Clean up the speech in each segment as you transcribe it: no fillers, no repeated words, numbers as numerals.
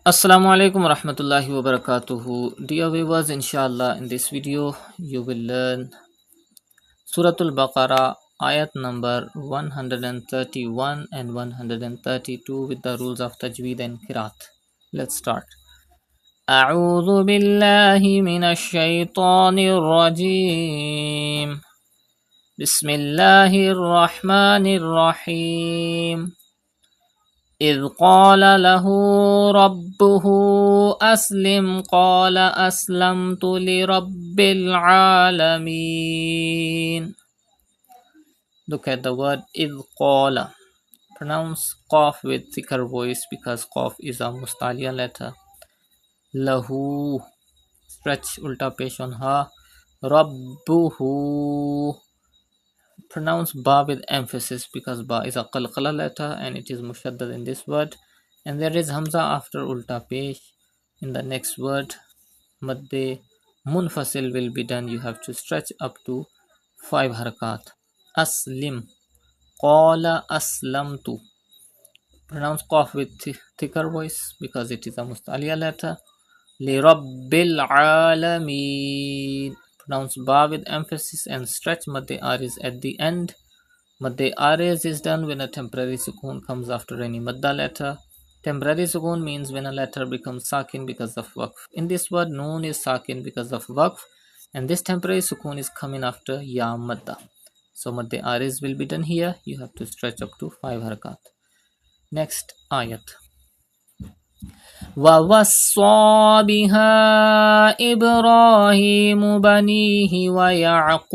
Assalamu alaikum warahmatullahi wabarakatuh. Dear viewers, inshallah, in this video you will learn Surah Al-Baqarah ayat number 131 and 132 with the rules of Tajweed and Qiraat. Let's start. أعوذ بالله من الشيطان الرجيم بسم الله الرحمن الرحيم إذ قال له ربه أسلم قال أسلمت لرب العالمين. Look at the word إذ قال. Pronounce Qaf with thicker voice because Qaf is a mustaliya letter. Lahu. Stretch ulta pesh on ha. Rabbuhu. Pronounce ba with emphasis because ba is a qalqala letter and it is mushaddad in this word, and there is hamza after ulta pesh. In the next word madde munfasil will be done. You have to stretch up to 5 harakat. Aslim qala aslamtu. Pronounce qaf with thicker voice because it is a mustaliya letter. Li rabbil alameen. Pronounce ba with emphasis and stretch madde aris at the end. Madde aris is done when a temporary sukoon comes after any madda letter. Temporary sukoon means when a letter becomes sakin because of waqf. In this word, noon is sakin because of waqf, and this temporary sukoon is coming after ya madda. So madde aris will be done here. You have to stretch up to 5 harakat. Next ayat. وَوَصَّى بِهَا إِبْرَاهِيمُ بَنِيهِ وَيَعْقُوبُ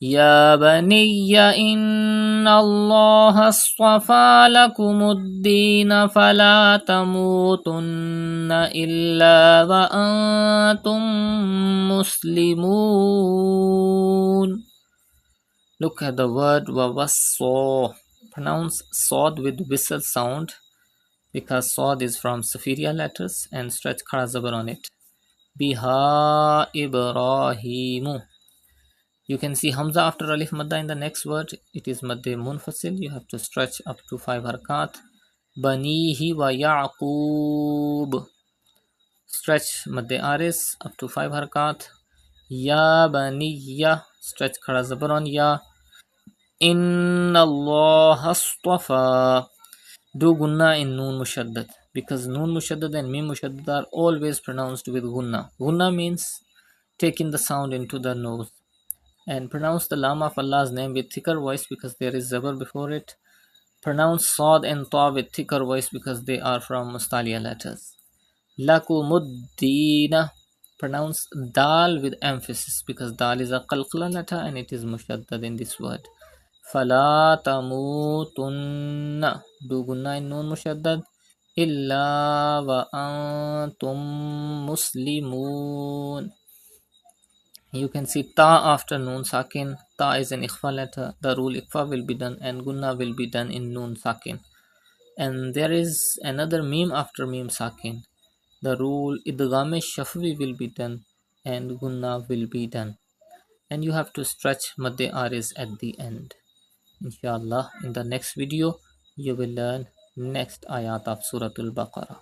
يَا بَنِيَّ إِنَّ اللَّهَ اصْطَفَى لَكُمُ الدِّينَ فَلَا تَمُوتُنَّ إِلَّا وَأَنْتُمْ مُسْلِمُونَ. Look at the word وَوَصَّى. Pronounce Sod with whistle sound because Sod is from Safiriya letters, and stretch khara zabar on it. Biha Ibrahimu. You can see Hamza after Alif Madda in the next word. It is Madde Munfasil. You have to stretch up to 5 harakat. Banihi wa Yaqub. Stretch Madde Aris up to 5 harakat. Ya Baniya. Stretch khara zabar on Ya. Inna Allah astafa. Do gunna in noon mushaddad because noon mushaddad and mim mushaddad are always pronounced with gunna. Gunna means taking the sound into the nose. And pronounce the lam of Allah's name with thicker voice because there is zabar before it. Pronounce Sad and Ta with thicker voice because they are from mustaliya letters. Lakumuddina. Pronounce Dal with emphasis because Dal is a qalqala letter and it is mushaddad in this word. فَلَا تَمُوتُنَّ. Do gunna in noon mushaddad. إِلَّا وَأَنْتُمْ مُسْلِمُونَ. You can see ta after noon sakin. Ta is an ikhfa letter. The rule ikhfa will be done and gunna will be done in noon sakin. And there is another mim after mim sakin. The rule idgham shafwi will be done and gunna will be done. And you have to stretch madde aris at the end. Inshallah, in the next video, you will learn next ayat of Surah Al-Baqarah.